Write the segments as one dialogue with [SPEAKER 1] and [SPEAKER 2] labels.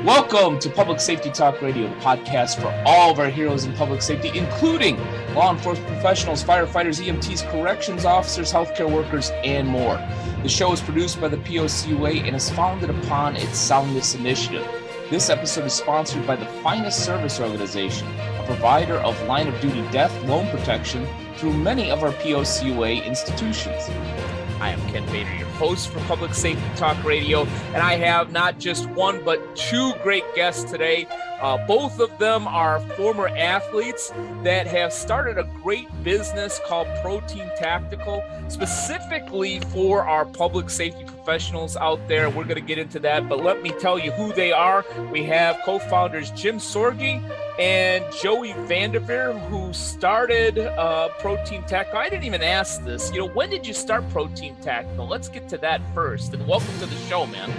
[SPEAKER 1] Welcome to Public Safety Talk Radio, the podcast for all of our heroes in public safety, including law enforcement professionals, firefighters, EMTs, corrections officers, healthcare workers, and more. The show is produced by the POCUA and is founded upon its Soundness Initiative. This episode is sponsored by the Finest Service Organization, a provider of line-of-duty death loan protection through many of our POCUA institutions. I am Ken Bader, your host for Public Safety Talk Radio, and I have not just one but two great guests today. Both of them are former athletes that have started a great business called Pro Team Tactical, specifically for our public safety professionals out there. We're going to get into that, but let me tell you who they are. We have co-founders Jim Sorge and Joey Vanderveer, who started Pro Team Tactical. I didn't even ask this. When did you start Pro Team Tactical? Let's get to that first. And welcome to the show, man.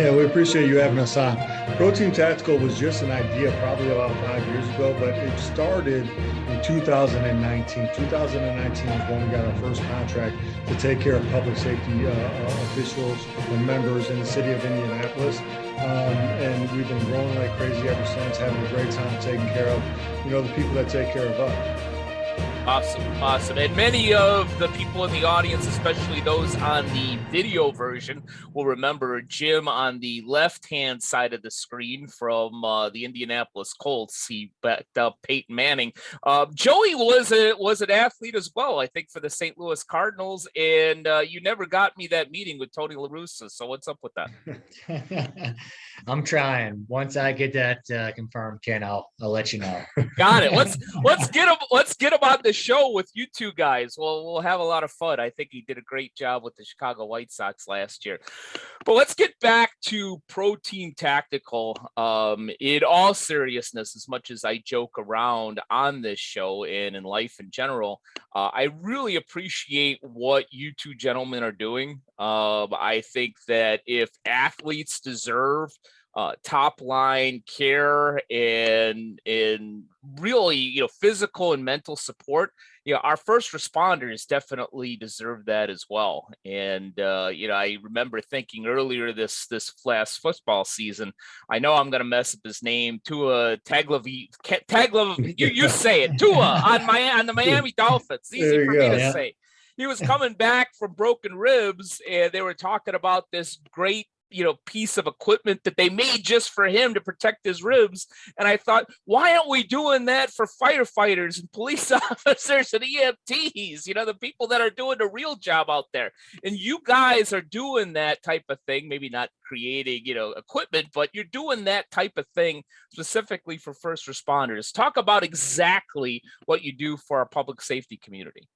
[SPEAKER 2] Yeah, we appreciate you having us on. Pro Team Tactical was just an idea probably about 5 years ago, but it started in 2019. 2019 is when we got our first contract to take care of public safety officials and members in the city of Indianapolis. And we've been growing like crazy ever since, having a great time taking care of, the people that take care of us.
[SPEAKER 1] Awesome. And many of the people in the audience, especially those on the video version, will remember Jim on the left-hand side of the screen from the Indianapolis Colts. He backed up Peyton Manning. Joey was an athlete as well, I think, for the St. Louis Cardinals, and you never got me that meeting with Tony La Russa. So what's up with that?
[SPEAKER 3] I'm trying. Once I get that confirmed, Ken, I'll let you know.
[SPEAKER 1] Got it. Let's get him on the show with you two guys. We'll have a lot of fun. I think he did a great job with the Chicago White Sox last year. But let's get back to Pro Team Tactical. In all seriousness, as much as I joke around on this show and in life in general, I really appreciate what you two gentlemen are doing. I think that if athletes deserve top line care and really, physical and mental support, our first responders definitely deserve that as well. And, I remember thinking earlier this last football season, I know I'm going to mess up his name, Tua Tagovailoa, you say it, Tua on the Miami Dolphins. Easy for me to say. He was coming back from broken ribs, and they were talking about this great, piece of equipment that they made just for him to protect his ribs. And I thought, why aren't we doing that for firefighters and police officers and EMTs, the people that are doing the real job out there? And you guys are doing that type of thing, maybe not creating, equipment, but you're doing that type of thing specifically for first responders. Talk about exactly what you do for our public safety community.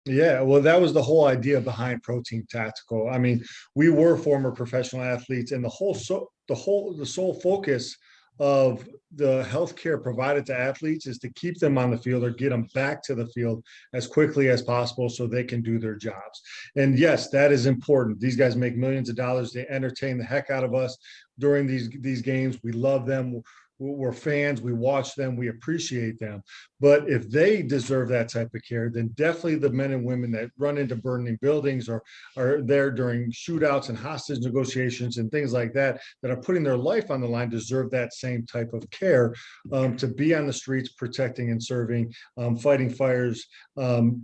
[SPEAKER 2] Yeah, well, that was the whole idea behind Pro Team Tactical. I mean, we were former professional athletes, and the sole focus of the healthcare provided to athletes is to keep them on the field or get them back to the field as quickly as possible so they can do their jobs. And yes, that is important. These guys make millions of dollars. They entertain the heck out of us during these games. We love them. We're fans, we watch them, we appreciate them. But if they deserve that type of care, then definitely the men and women that run into burning buildings or are there during shootouts and hostage negotiations and things like that are putting their life on the line deserve that same type of care, to be on the streets, protecting and serving, fighting fires,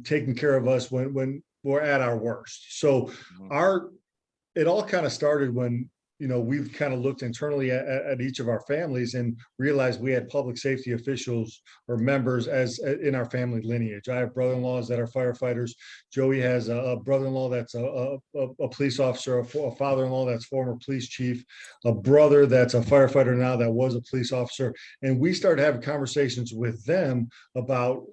[SPEAKER 2] taking care of us when we're at our worst. So it all kind of started when we've kind of looked internally at each of our families and realized we had public safety officials or members as in our family lineage. I have brother-in-laws that are firefighters. Joey has a brother-in-law that's a police officer, a father-in-law that's former police chief, a brother that's a firefighter now that was a police officer. And we started having conversations with them about,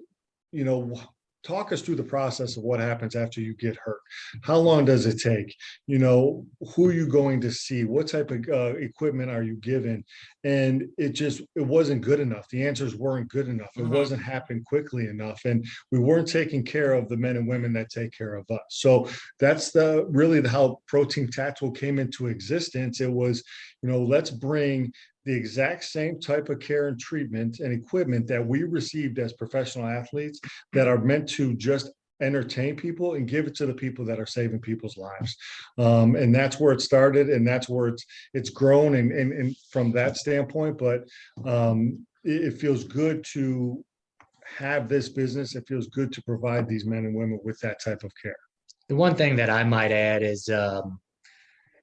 [SPEAKER 2] talk us through the process of what happens after you get hurt. How long does it take? Who are you going to see? What type of equipment are you given? And it wasn't good enough. The answers weren't good enough. It wasn't happening quickly enough. And we weren't taking care of the men and women that take care of us. So that's really how Pro Team Tactical came into existence. It was, let's bring the exact same type of care and treatment and equipment that we received as professional athletes that are meant to just entertain people and give it to the people that are saving people's lives. And that's where it started, and that's where it's grown and from that standpoint. But it feels good to have this business. It feels good to provide these men and women with that type of care.
[SPEAKER 3] The one thing that I might add is,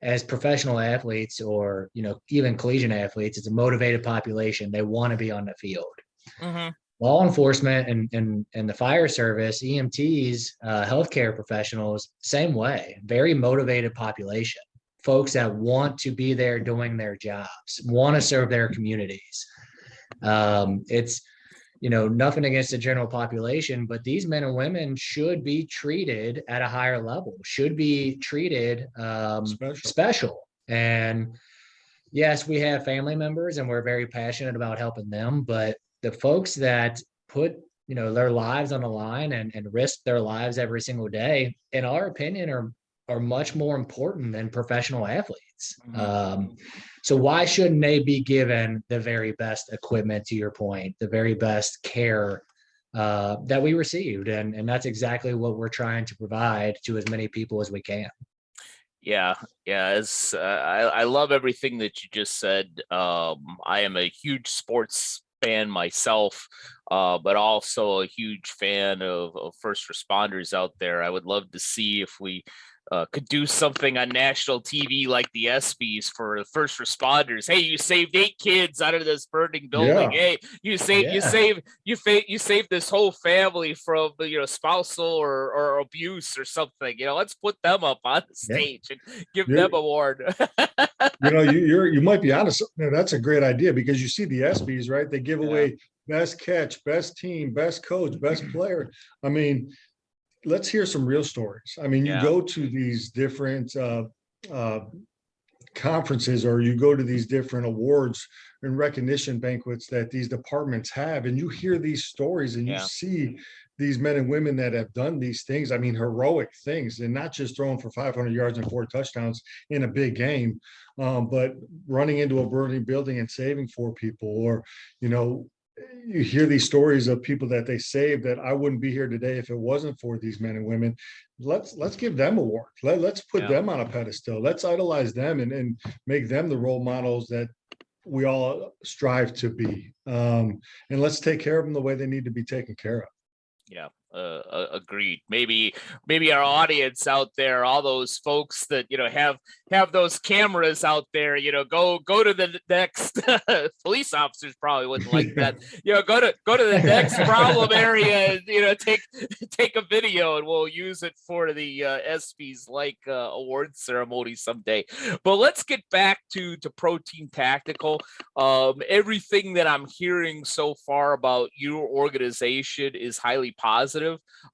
[SPEAKER 3] as professional athletes, or even collegiate athletes, it's a motivated population. They want to be on the field.
[SPEAKER 1] Mhm.
[SPEAKER 3] Law enforcement and the fire service, EMTs, healthcare professionals, same way. Very motivated population. Folks that want to be there doing their jobs, want to serve their communities. It's nothing against the general population, but these men and women should be treated at a higher level, should be treated special. And yes, we have family members and we're very passionate about helping them, but the folks that put their lives on the line and risk their lives every single day, in our opinion, are much more important than professional athletes. So why shouldn't they be given the very best equipment, to your point, the very best care that we received? And that's exactly what we're trying to provide to as many people as we can.
[SPEAKER 1] Yeah. I love everything that you just said. I am a huge sports fan myself, but also a huge fan of first responders out there. I would love to see if we could do something on national TV like the ESPYs for the first responders. Hey, you saved 8 kids out of this burning building.
[SPEAKER 2] Yeah.
[SPEAKER 1] Hey, you saved this whole family from spousal or abuse or something. Let's put them up on the stage and give them award.
[SPEAKER 2] You might be honest. That's a great idea, because you see the ESPYs, right? They give away best catch, best team, best coach, best player. I mean, let's hear some real stories. I mean, you go to these different conferences, or you go to these different awards and recognition banquets that these departments have, and you hear these stories and you see these men and women that have done these things. I mean, heroic things, and not just throwing for 500 yards and 4 touchdowns in a big game, but running into a burning building and saving 4 people. Or, you hear these stories of people that they saved that I wouldn't be here today if it wasn't for these men and women. Let's give them awards. Let's put them on a pedestal. Let's idolize them and make them the role models that we all strive to be. And let's take care of them the way they need to be taken care of.
[SPEAKER 1] Yeah. Agreed. Maybe our audience out there, all those folks that have those cameras out there, go to the next police officers probably wouldn't like that. Go to the next problem area and take a video, and we'll use it for the ESPYs like award ceremony someday. But let's get back to Pro Team Tactical. Everything that I'm hearing so far about your organization is highly positive.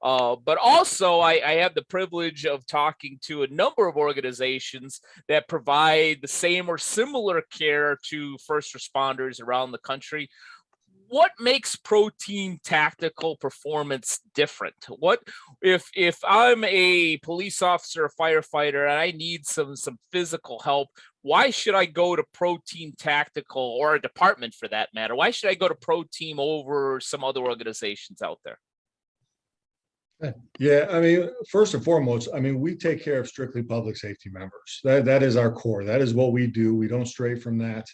[SPEAKER 1] But also, I have the privilege of talking to a number of organizations that provide the same or similar care to first responders around the country. What makes Pro Team Tactical Performance different? What if I'm a police officer, a firefighter, and I need some physical help? Why should I go to Pro Team Tactical, or a department for that matter? Why should I go to Pro Team over some other organizations out there?
[SPEAKER 2] Yeah, I mean, first and foremost, I mean, we take care of strictly public safety members. That is our core. That is what we do. We don't stray from that.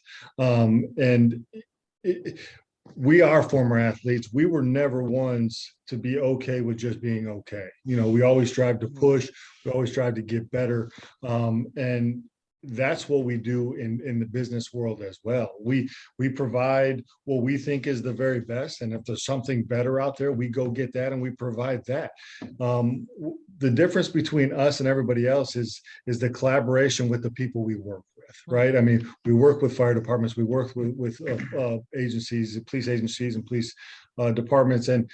[SPEAKER 2] We are former athletes. We were never ones to be okay with just being okay. We always strive to push. We always strive to get better. And that's what we do in the business world as well. We provide what we think is the very best, and if there's something better out there, we go get that and we provide that. The difference between us and everybody else is the collaboration with the people we work with, right? I mean, we work with fire departments, we work with agencies, police agencies and police departments, and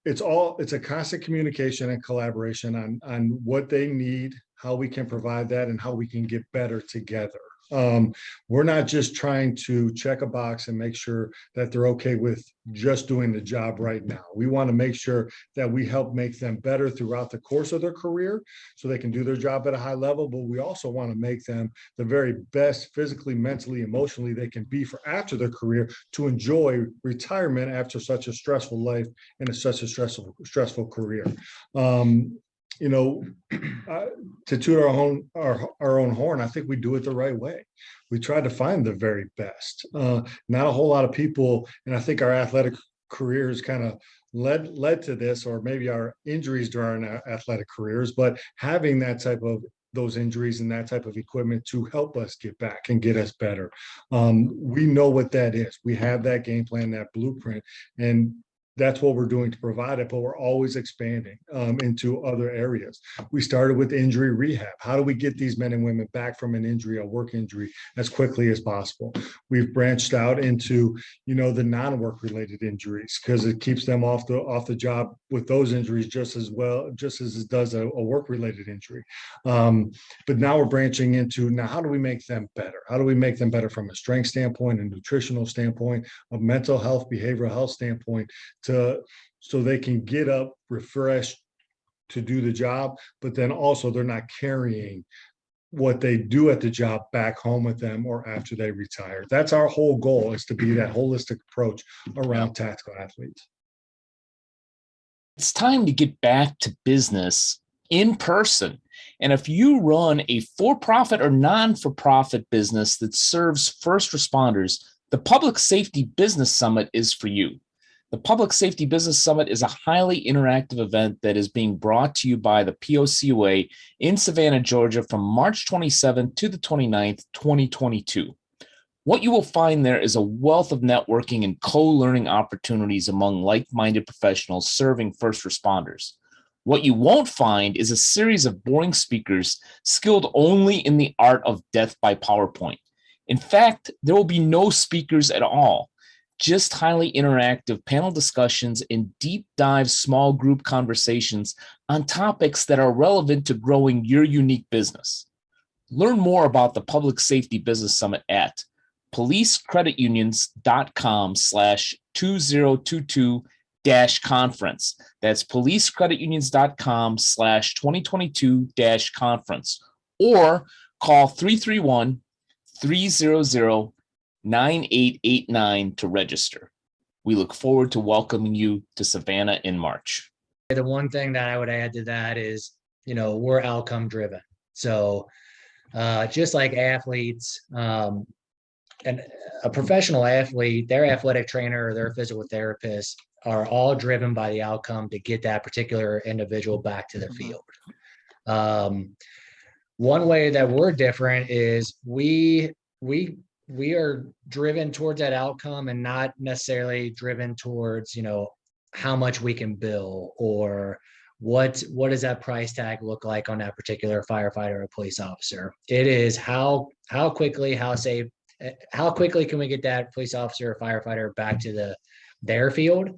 [SPEAKER 2] it's a constant communication and collaboration on what they need, how we can provide that, and how we can get better together. We're not just trying to check a box and make sure that they're okay with just doing the job right now. We want to make sure that we help make them better throughout the course of their career so they can do their job at a high level, but we also want to make them the very best physically, mentally, emotionally they can be for after their career to enjoy retirement after such a stressful life and such a stressful career. You know, to toot our own horn, I think we do it the right way. We try to find the very best. Not a whole lot of people, and I think our athletic careers kind of led to this, or maybe our injuries during our athletic careers, but having that type of those injuries and that type of equipment to help us get back and get us better. We know what that is. We have that game plan, that blueprint, and that's what we're doing to provide it, but we're always expanding into other areas. We started with injury rehab. How do we get these men and women back from an injury, a work injury, as quickly as possible? We've branched out into, you know, the non-work related injuries, because it keeps them off the job with those injuries just as well, just as it does a work related injury. But now we're branching into, now how do we make them better? How do we make them better from a strength standpoint, a nutritional standpoint, a mental health, behavioral health standpoint, so they can get up refreshed to do the job, but then also they're not carrying what they do at the job back home with them or after they retire. That's our whole goal, is to be that holistic approach around tactical athletes.
[SPEAKER 1] It's time to get back to business in person. And if you run a for-profit or non-for-profit business that serves first responders, the Public Safety Business Summit is for you. The Public Safety Business Summit is a highly interactive event that is being brought to you by the POCUA in Savannah, Georgia from March 27th to the 29th, 2022. What you will find there is a wealth of networking and co-learning opportunities among like-minded professionals serving first responders. What you won't find is a series of boring speakers skilled only in the art of death by PowerPoint. In fact, there will be no speakers at all. Just highly interactive panel discussions and deep dive small group conversations on topics that are relevant to growing your unique business. Learn more about the Public Safety Business Summit at policecreditunions.com/2022-conference. That's policecreditunions.com/2022-conference, or call 331-300-9889 to register. We look forward to welcoming you to Savannah in March.
[SPEAKER 3] The one thing that I would add to that is, you know, we're outcome driven. So just like athletes, and a professional athlete, their athletic trainer or their physical therapist are all driven by the outcome to get that particular individual back to their field. One way that we're different is we are driven towards that outcome and not necessarily driven towards, you know, how much we can bill or what does that price tag look like on that particular firefighter or police officer. It is how quickly, how quickly can we get that police officer or firefighter back to their field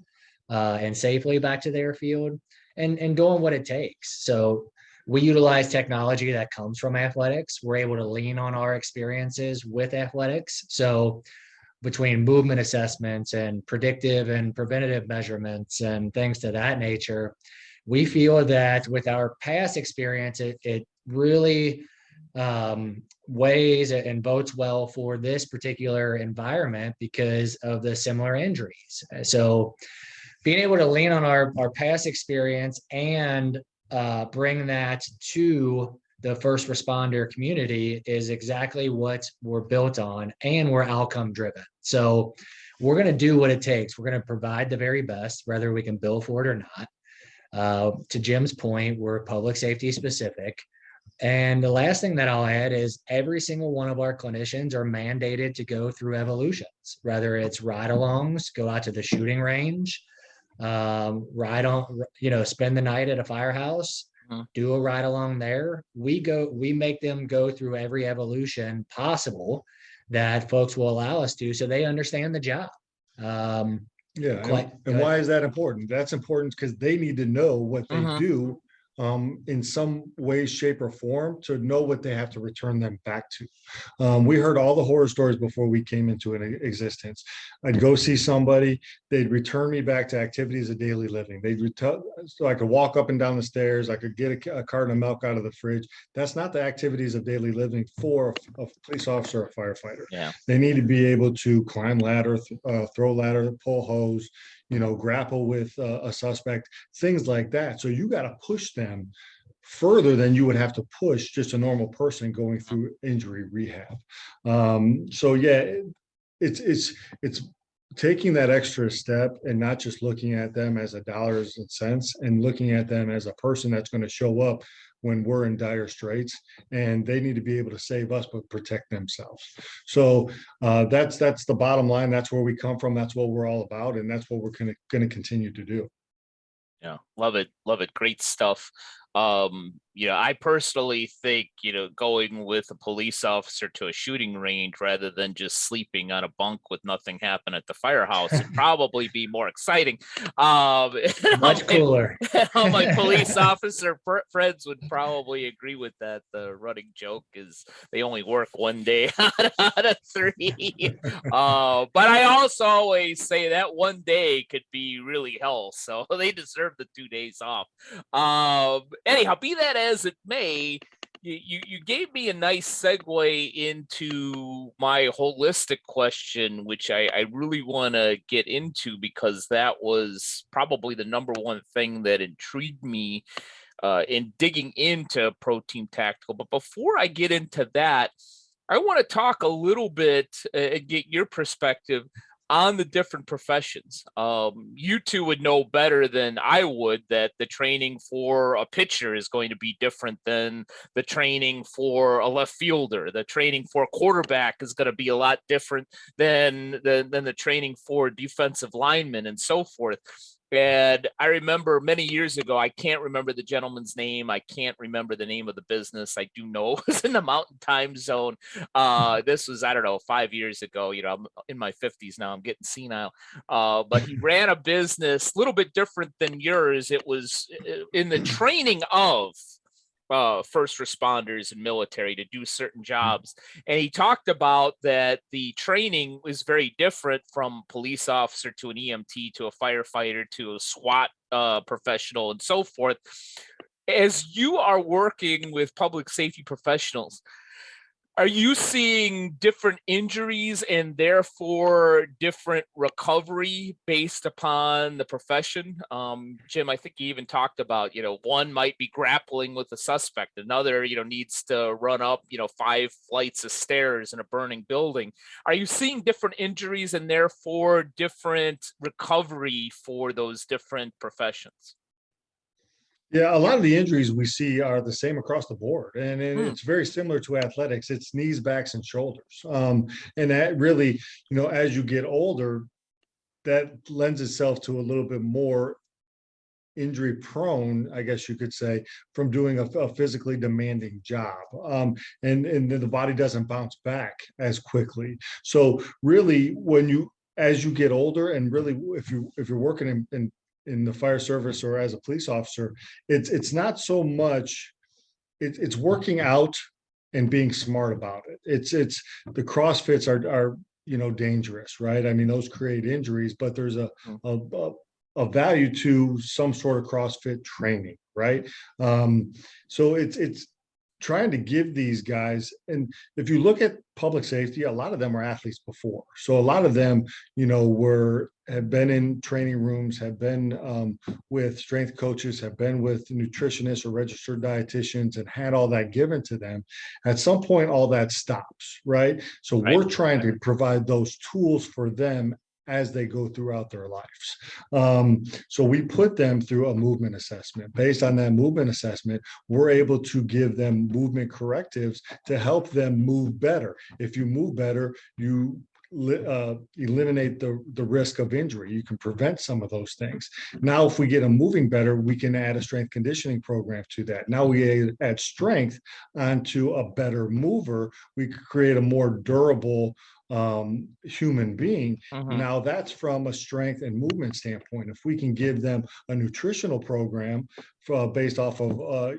[SPEAKER 3] and safely back to their field and doing what it takes. So we utilize technology that comes from athletics. We're able to lean on our experiences with athletics. So between movement assessments and predictive and preventative measurements and things to that nature, we feel that with our past experience, it really weighs and bodes well for this particular environment because of the similar injuries. So being able to lean on our past experience and bring that to the first responder community is exactly what we're built on, and we're outcome driven. So we're going to do what it takes. We're going to provide the very best, whether we can bill for it or not. To Jim's point, we're public safety specific. And the last thing that I'll add is every single one of our clinicians are mandated to go through evolutions, whether it's ride-alongs, go out to the shooting range, ride on, spend the night at a firehouse, do a ride along there. We make them go through every evolution possible that folks will allow us to, so they understand the job.
[SPEAKER 2] And why is that important? That's important because they need to know what they do in some way, shape, or form to know what they have to return them back to. We heard all the horror stories before we came into an existence. I'd go see somebody, they'd return me back to activities of daily living. So I could walk up and down the stairs, I could get a carton of milk out of the fridge. That's not the activities of daily living for a police officer or firefighter.
[SPEAKER 1] Yeah.
[SPEAKER 2] They need to be able to climb ladder, throw ladder, pull hose, grapple with a suspect, things like that. So you got to push them further than you would have to push just a normal person going through injury rehab. So yeah, it's taking that extra step and not just looking at them as a dollars and cents, and looking at them as a person that's going to show up when we're in dire straits, and they need to be able to save us but protect themselves. So that's the bottom line. That's where we come from. That's what we're all about, and that's what we're going to continue to do.
[SPEAKER 1] Yeah, love it. Great stuff. I personally think, going with a police officer to a shooting range rather than just sleeping on a bunk with nothing happen at the firehouse would probably be more exciting.
[SPEAKER 3] Much cooler.
[SPEAKER 1] My police officer friends would probably agree with that. The running joke is they only work one day out of 3. But I also always say that one day could be really hell. So they deserve the 2 days off. Anyhow, be that as it may, you gave me a nice segue into my holistic question, which I really want to get into, because that was probably the number one thing that intrigued me in digging into Pro Team Tactical. But before I get into that, I want to talk a little bit and get your perspective on the different professions. You two would know better than I would that the training for a pitcher is going to be different than the training for a left fielder. The training for a quarterback is going to be a lot different than the training for defensive linemen and so forth. And I remember many years ago, I can't remember the gentleman's name. I can't remember the name of the business. I do know it was in the Mountain Time Zone. This was, I don't know, 5 years ago. I'm in my 50s now. I'm getting senile. But he ran a business a little bit different than yours. It was in the training of first responders and military to do certain jobs. And he talked about that the training was very different from police officer to an EMT to a firefighter to a SWAT professional and so forth. As you are working with public safety professionals, are you seeing different injuries and therefore different recovery based upon the profession? Jim, I think you even talked about, one might be grappling with a suspect, another, needs to run up, 5 flights of stairs in a burning building. Are you seeing different injuries and therefore different recovery for those different professions?
[SPEAKER 2] Yeah, a lot of the injuries we see are the same across the board, and it's very similar to athletics. It's knees, backs, and shoulders. And that really, as you get older, that lends itself to a little bit more injury prone, I guess you could say, from doing a physically demanding job. And the body doesn't bounce back as quickly. So really, as you get older, and really if you're working in the fire service or as a police officer, it's not so much, it's working out and being smart about it. It's the CrossFits are dangerous, right? I mean, those create injuries, but there's a value to some sort of CrossFit training, right? So it's trying to give these guys, and if you look at public safety, a lot of them are athletes before. So a lot of them, have been in training rooms, have been with strength coaches, have been with nutritionists or registered dietitians, and had all that given to them. At some point, all that stops, right? So we're trying to provide those tools for them as they go throughout their lives. So we put them through a movement assessment. Based on that movement assessment, we're able to give them movement correctives to help them move better. If you move better, you eliminate the risk of injury. You can prevent some of those things. Now, if we get them moving better, we can add a strength conditioning program to that. Now we add strength onto a better mover. We could create a more durable human being.
[SPEAKER 1] Mhm.
[SPEAKER 2] Now that's from a strength and movement standpoint. If we can give them a nutritional program based off of,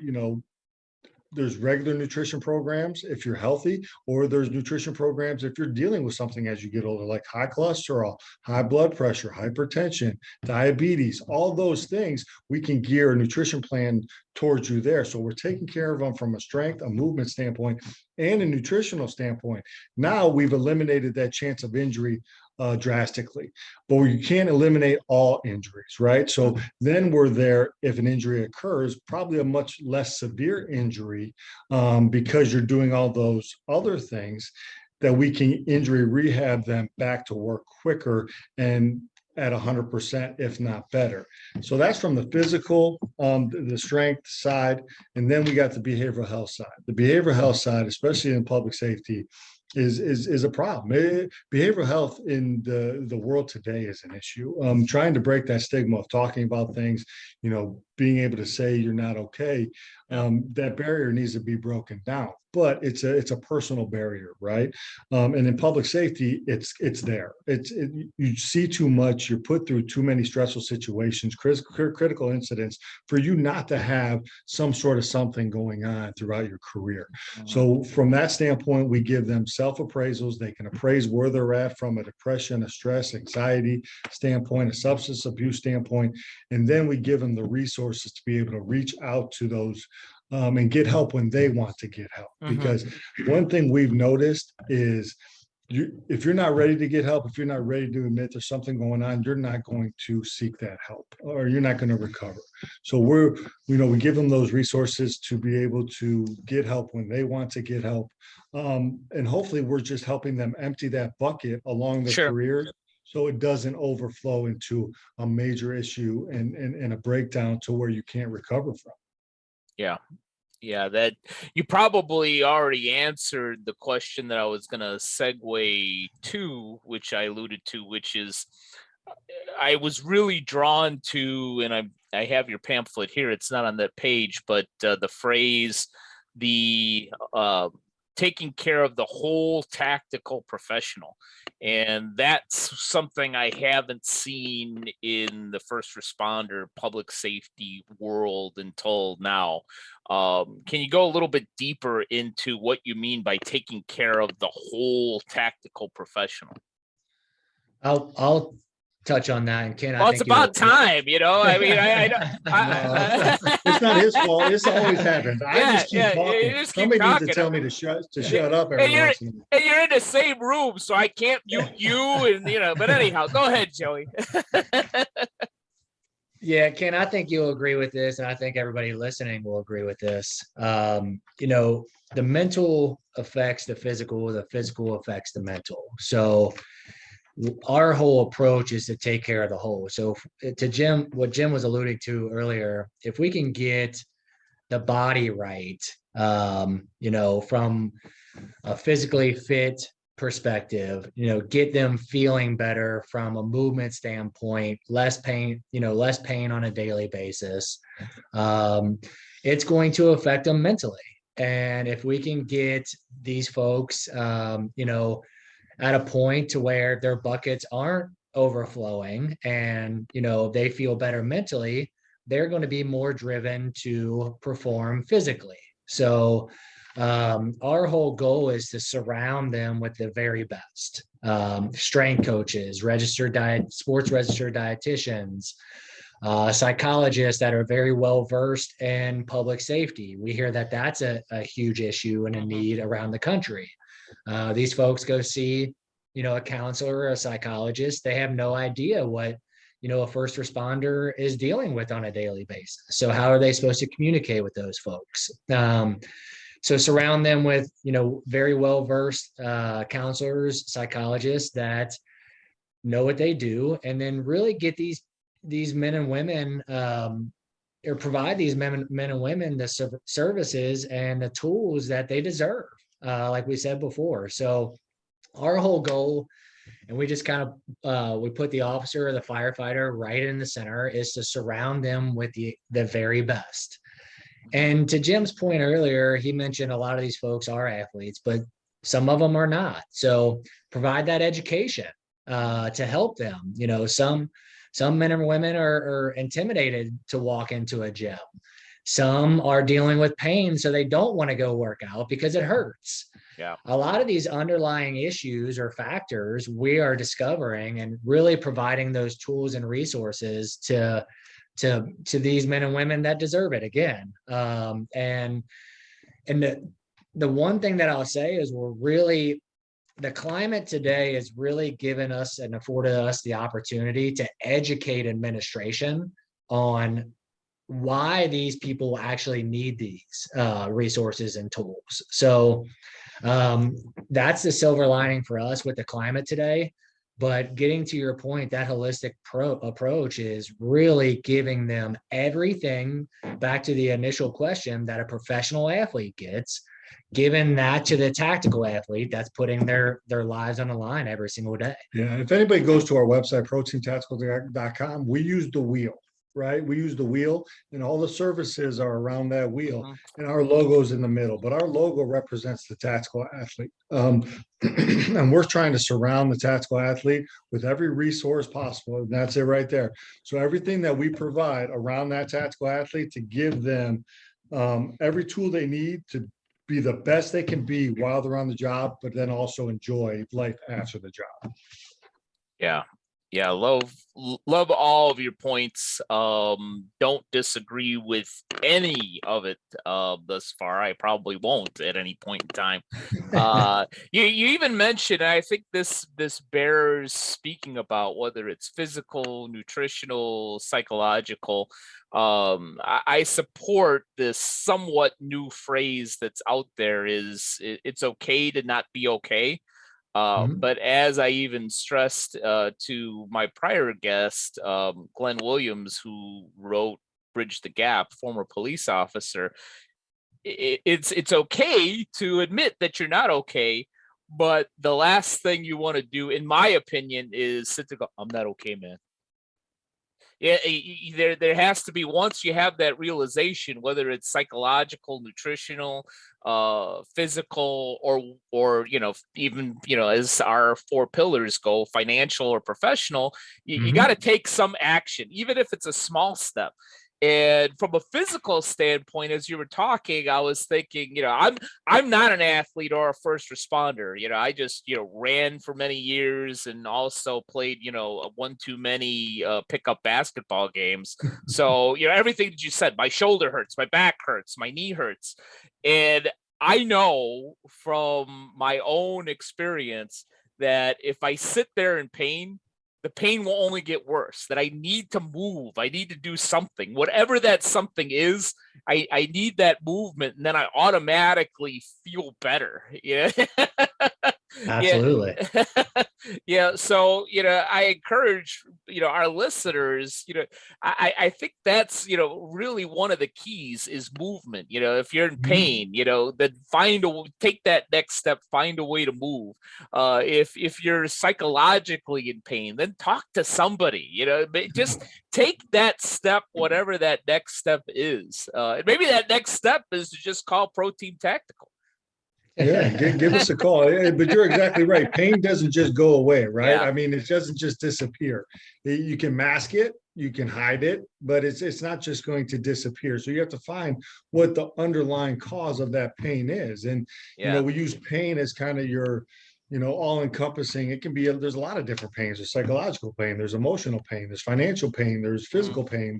[SPEAKER 2] there's regular nutrition programs if you're healthy, or there's nutrition programs if you're dealing with something as you get older, like high cholesterol, high blood pressure, hypertension, diabetes, all those things. We can gear a nutrition plan towards you there. So we're taking care of them from a strength, a movement standpoint, and a nutritional standpoint. Now we've eliminated that chance of injury drastically, but you can't eliminate all injuries, right? So then we're there if an injury occurs, probably a much less severe injury, because you're doing all those other things, that we can injury rehab them back to work quicker and at 100%, if not better. So that's from the physical, the strength side, and then we got the behavioral health side. The behavioral health side, especially in public safety, is a problem. Behavioral health in the world today is an issue. Trying to break that stigma of talking about things, being able to say you're not okay, that barrier needs to be broken down. But it's a personal barrier, right? And in public safety, it's there. You see too much. You're put through too many stressful situations, critical incidents, for you not to have some sort of something going on throughout your career. So from that standpoint, we give them self-appraisals. They can appraise where they're at from a depression, a stress, anxiety standpoint, a substance abuse standpoint, and then we give them the resources to be able to reach out to those and get help when they want to get help. Because one thing we've noticed is if you're not ready to get help, if you're not ready to admit there's something going on, you're not going to seek that help, or you're not going to recover. So we give them those resources to be able to get help when they want to get help. And hopefully we're just helping them empty that bucket along their
[SPEAKER 1] Sure.
[SPEAKER 2] career, so it doesn't overflow into a major issue and a breakdown to where you can't recover from.
[SPEAKER 1] Yeah, that you probably already answered the question that I was going to segue to, which I alluded to, which is I was really drawn to, and I have your pamphlet here. It's not on that page, but the phrase, the taking care of the whole tactical professional. And that's something I haven't seen in the first responder public safety world until now. Can you go a little bit deeper into what you mean by taking care of the whole tactical professional?
[SPEAKER 3] I'll touch on that. And Ken,
[SPEAKER 1] Well, it's about time, I mean,
[SPEAKER 2] it's not his fault. It's always happens. I just keep talking.
[SPEAKER 1] Just keep
[SPEAKER 2] Somebody
[SPEAKER 1] talking.
[SPEAKER 2] needs to tell me to shut up every once in a while.
[SPEAKER 1] And you're in the same room, so I can't mute you. And but anyhow, go ahead, Joey.
[SPEAKER 3] Yeah, Ken, I think you'll agree with this, and I think everybody listening will agree with this. The mental affects the physical affects the mental. So our whole approach is to take care of the whole. So to what Jim was alluding to earlier, if we can get the body right, from a physically fit perspective, get them feeling better from a movement standpoint, less pain on a daily basis, it's going to affect them mentally. And if we can get these folks, at a point to where their buckets aren't overflowing and, they feel better mentally, they're going to be more driven to perform physically. So our whole goal is to surround them with the very best strength coaches, sports registered dietitians, psychologists that are very well versed in public safety. We hear that that's a huge issue and a need around the country. These folks go see, a counselor or a psychologist. They have no idea what, a first responder is dealing with on a daily basis. So how are they supposed to communicate with those folks? So surround them with, very well-versed counselors, psychologists that know what they do, and then really get these men and women or provide these men and women the services and the tools that they deserve. Like we said before. So our whole goal, and we just kind of, we put the officer or the firefighter right in the center, is to surround them with the very best. And to Jim's point earlier, he mentioned a lot of these folks are athletes, but Some of them are not. So provide that education to help them. You know, some men and women are intimidated to walk into a gym. Some are dealing with pain, so they don't want to go work out because it hurts.
[SPEAKER 1] Yeah.
[SPEAKER 3] A lot of these underlying issues or factors we are discovering and really providing those tools and resources to these men and women that deserve it again. And the one thing that I'll say is the climate today has really given us and afforded us the opportunity to educate administration on why these people actually need these resources and tools. So that's the silver lining for us with the climate today. But getting to your point, that holistic approach is really giving them everything, back to the initial question, that a professional athlete gets, giving that to the tactical athlete that's putting their lives on the line every single day.
[SPEAKER 2] Yeah. If anybody goes to our website, proteintactical.com, we use the wheel, right? We use the wheel, and all the services are around that wheel, and our logo's in the middle, but our logo represents the tactical athlete. And we're trying to surround the tactical athlete with every resource possible. And that's it right there. So everything that we provide around that tactical athlete to give them every tool they need to be the best they can be while they're on the job, but then also enjoy life after the job.
[SPEAKER 1] Yeah. Yeah. Love all of your points. Don't disagree with any of it thus far. I probably won't at any point in time. You even mentioned, I think this bears speaking about, whether it's physical, nutritional, psychological. I support this somewhat new phrase that's out there, is it's okay to not be okay. But as I even stressed to my prior guest, Glenn Williams, who wrote Bridge the Gap, former police officer, it's okay to admit that you're not okay. But the last thing you want to do, in my opinion, is sit there and go, I'm not okay, man. Yeah, there has to be, once you have that realization, whether it's psychological, nutritional, physical, or even as our 4 pillars go, financial or professional, you got to take some action, even if it's a small step. And from a physical standpoint, as you were talking, I was thinking, I'm not an athlete or a first responder. I just, ran for many years and also played, one too many pickup basketball games. So, everything that you said, my shoulder hurts, my back hurts, my knee hurts. And I know from my own experience that if I sit there in pain, the pain will only get worse, that I need to move. I need to do something, whatever that something is. I need that movement, and then I automatically feel better. Yeah.
[SPEAKER 3] Absolutely.
[SPEAKER 1] Yeah. So, I encourage, our listeners, I think that's, really one of the keys is movement. If you're in pain, then take that next step, find a way to move. If you're psychologically in pain, then talk to somebody, just take that step, whatever that next step is. And maybe that next step is to just call Pro Team Tactical.
[SPEAKER 2] Yeah, give us a call. But you're exactly right. Pain doesn't just go away, right?
[SPEAKER 1] Yeah.
[SPEAKER 2] I mean, it doesn't just disappear. You can mask it, you can hide it, but it's not just going to disappear. So you have to find what the underlying cause of that pain is. And we use pain as kind of your all encompassing. It can be, there's a lot of different pains. There's psychological pain, there's emotional pain, there's financial pain, there's physical pain.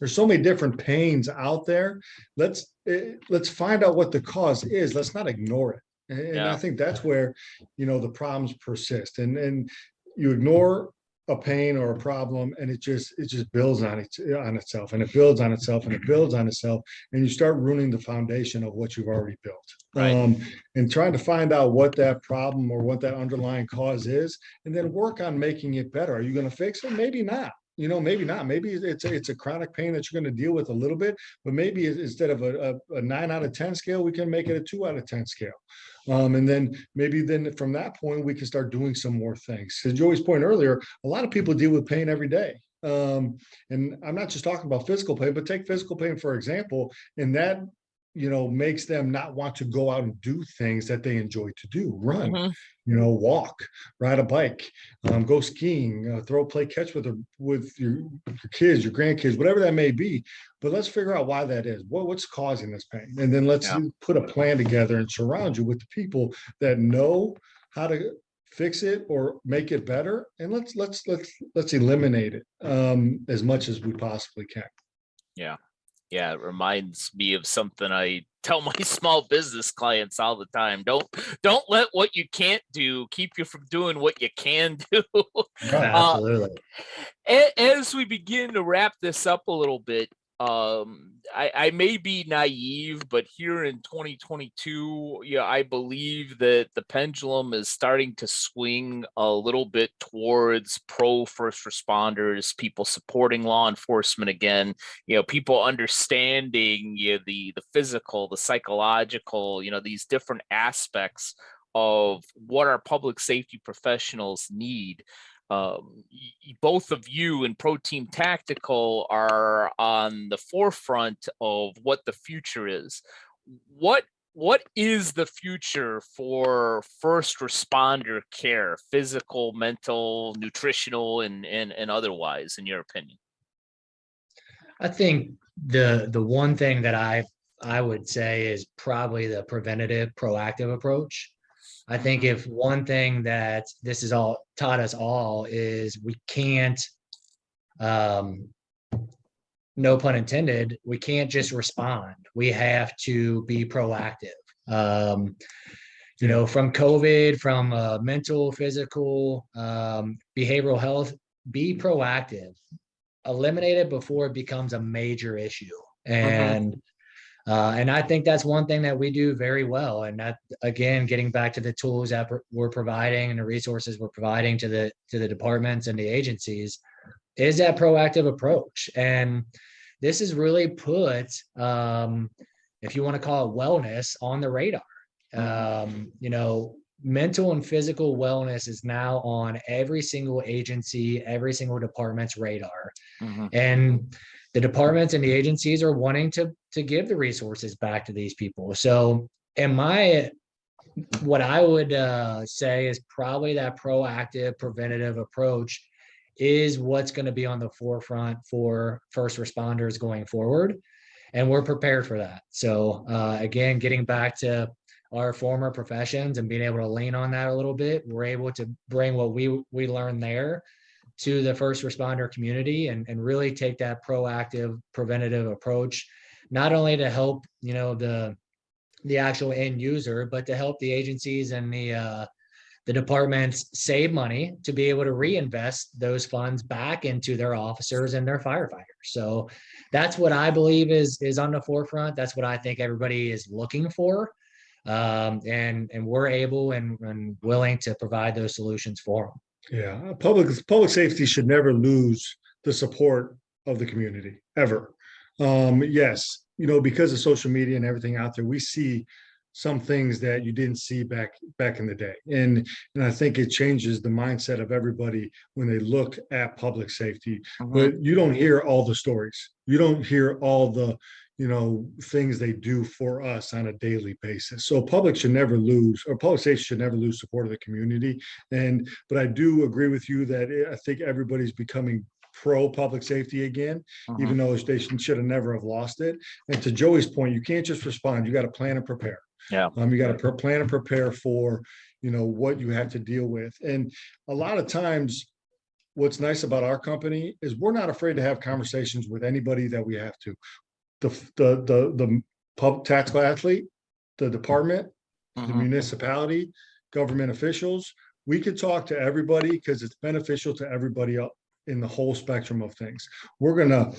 [SPEAKER 2] There's so many different pains out there. Let's find out what the cause is. Let's not ignore it. And I think that's where, the problems persist, and you ignore a pain or a problem, and it just builds on itself, and it builds on itself, and it builds on itself, and you start ruining the foundation of what you've already built.
[SPEAKER 1] Right.
[SPEAKER 2] And trying to find out what that problem or what that underlying cause is, and then work on making it better. Are you going to fix it? Maybe not. Maybe not. Maybe it's a chronic pain that you're going to deal with a little bit, but maybe instead of a 9 out of 10 scale, we can make it a 2 out of 10 scale. And then maybe from that point, we can start doing some more things. To Joey's point earlier, a lot of people deal with pain every day. And I'm not just talking about physical pain, but take physical pain, for example, and that makes them not want to go out and do things that they enjoy to do, run,
[SPEAKER 1] Mhm.
[SPEAKER 2] walk, ride a bike, go skiing, play catch with your kids, your grandkids, whatever that may be. But let's figure out why that is. What's causing this pain? And then let's
[SPEAKER 1] Yeah.
[SPEAKER 2] put a plan together and surround you with the people that know how to fix it or make it better. And let's eliminate it as much as we possibly can.
[SPEAKER 1] Yeah. Yeah, it reminds me of something I tell my small business clients all the time. Don't let what you can't do keep you from doing what you can do. Uh,
[SPEAKER 3] Absolutely.
[SPEAKER 1] as we begin to wrap this up a little bit, I may be naive, but here in 2022, yeah, I believe that the pendulum is starting to swing a little bit towards pro first responders, people supporting law enforcement again, people understanding, the physical, the psychological, these different aspects of what our public safety professionals need. Both of you in Pro Team Tactical are on the forefront of what the future is. What is the future for first responder care, physical, mental, nutritional, and otherwise, in your opinion?
[SPEAKER 3] I think the one thing that I would say is probably the preventative, proactive approach. I think if one thing that this has all taught us all is we can't, no pun intended, we can't just respond. We have to be proactive. From COVID, from mental, physical, behavioral health, be proactive. Eliminate it before it becomes a major issue. And I think that's one thing that we do very well. And that, again, getting back to the tools that we're providing and the resources we're providing to the departments and the agencies, is that proactive approach. And this has really put, if you want to call it wellness, on the radar. Mental and physical wellness is now on every single agency, every single department's radar. And the departments and the agencies are wanting to give the resources back to these people. So what I would say is probably that proactive, preventative approach is what's going to be on the forefront for first responders going forward. And we're prepared for that. So again, getting back to our former professions and being able to lean on that a little bit, we're able to bring what we learned there to the first responder community and really take that proactive, preventative approach, not only to help, the actual end user, but to help the agencies and the departments save money to be able to reinvest those funds back into their officers and their firefighters. So that's what I believe is on the forefront. That's what I think everybody is looking for. And we're able and willing to provide those solutions for them.
[SPEAKER 2] Yeah, public safety should never lose the support of the community, ever. Yes, because of social media and everything out there, we see some things that you didn't see back in the day. And I think it changes the mindset of everybody when they look at public safety. But you don't hear all the stories. You don't hear all the things they do for us on a daily basis. So public safety should never lose support of the community. But I do agree with you that I think everybody's becoming pro public safety again, even though they should have never have lost it. And to Joey's point, you can't just respond. You got to plan and prepare.
[SPEAKER 1] Yeah.
[SPEAKER 2] You got to plan and prepare for, what you have to deal with. And a lot of times, what's nice about our company is we're not afraid to have conversations with anybody that we have to. The public tactical athlete, the department, the municipality, government officials, we could talk to everybody because it's beneficial to everybody in the whole spectrum of things. We're going to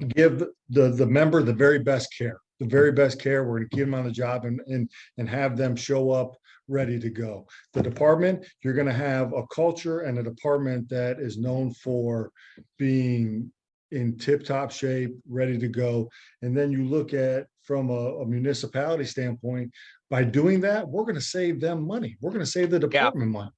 [SPEAKER 2] give the member the very best care. We're going to give them on the job and have them show up ready to go. The department, you're going to have a culture and a department that is known for being in tip-top shape, ready to go. And then you look at from a municipality standpoint, by doing that, we're going to save them money. We're going to save the department money.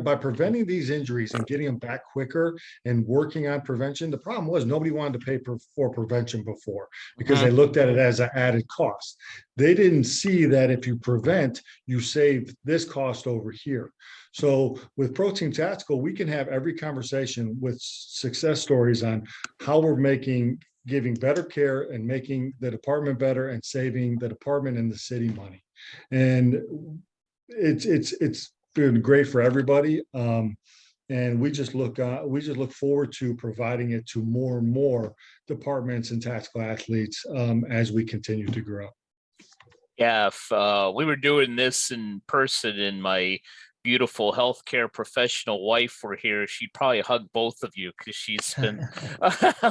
[SPEAKER 2] by preventing these injuries and getting them back quicker and working on prevention. The problem was nobody wanted to pay for prevention before because they looked at it as an added cost. They didn't see that if you prevent, you save this cost over here. So with Protein Tactical, we can have every conversation with success stories on how we're giving better care and making the department better and saving the department and the city money. And it's been great for everybody. And we just look forward to providing it to more and more departments and tactical athletes as we continue to grow.
[SPEAKER 1] Yeah, if we were doing this in person and my beautiful healthcare professional wife were here, she'd probably hug both of you because she's been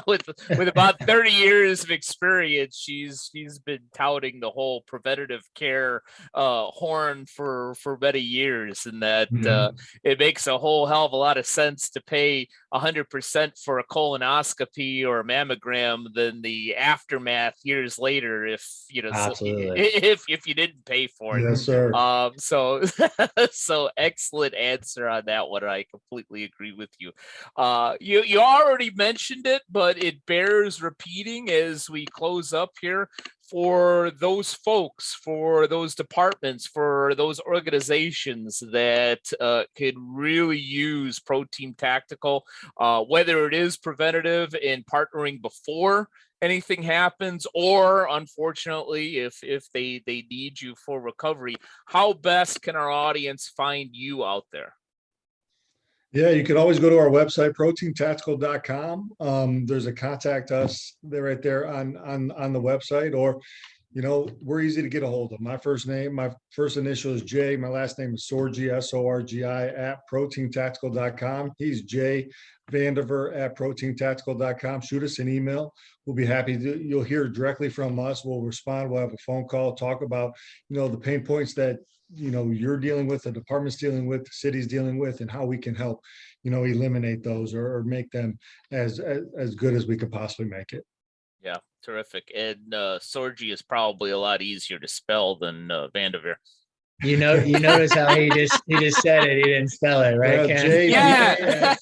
[SPEAKER 1] with about 30 years of experience. She's been touting the whole preventative care horn for many years, and that it makes a whole hell of a lot of sense to pay 100% for a colonoscopy or a mammogram than the aftermath years later if if you didn't pay for it.
[SPEAKER 2] Yes, sir.
[SPEAKER 1] So excellent answer on that one. I completely agree with you. You already mentioned it, but it bears repeating as we close up here. For those folks, for those departments, for those organizations that could really use Protein Tactical, whether it is preventative and partnering before anything happens, or unfortunately, if they need you for recovery, how best can our audience find you out there?
[SPEAKER 2] Yeah, you can always go to our website, proteintactical.com. There's a contact us there right there on the website, or we're easy to get a hold of. My first initial is J. My last name is Sorgi, Sorgi, at proteintactical.com. He's Jay Vandiver at proteintactical.com. Shoot us an email. We'll be happy to. You'll hear directly from us. We'll respond. We'll have a phone call, talk about the pain points that you're dealing with, the department's dealing with, the city's dealing with, and how we can help eliminate those or make them as good as we can possibly make it.
[SPEAKER 1] Yeah, terrific. And Sorgi is probably a lot easier to spell than Vandiver.
[SPEAKER 3] You notice how he just said it. He didn't spell it, right?
[SPEAKER 1] Yeah.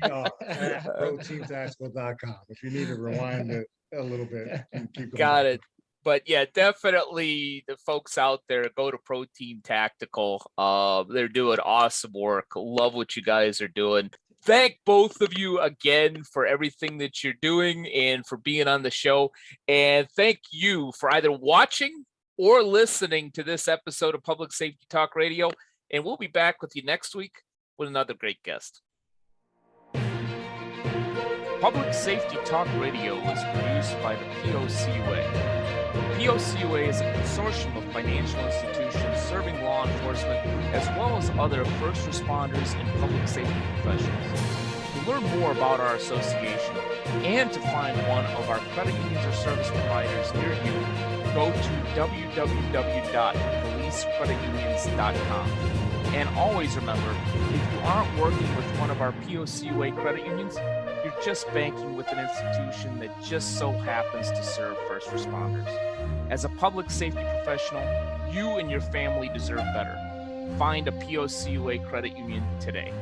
[SPEAKER 2] proteintactical.com. If you need to rewind it a little bit, keep going.
[SPEAKER 1] Got it. But yeah, definitely the folks out there, go to Protein Tactical. They're doing awesome work. Love what you guys are doing. Thank both of you again for everything that you're doing and for being on the show. And thank you for either watching or listening to this episode of Public Safety Talk Radio. And we'll be back with you next week with another great guest. Public Safety Talk Radio was produced by the POCUA. POCUA is a consortium of financial institutions serving law enforcement as well as other first responders and public safety professionals. To learn more about our association and to find one of our credit unions or service providers near you, go to www.policecreditunions.com. And always remember, if you aren't working with one of our POCUA credit unions, you're just banking with an institution that just so happens to serve first responders. As a public safety professional, you and your family deserve better. Find a POCUA credit union today.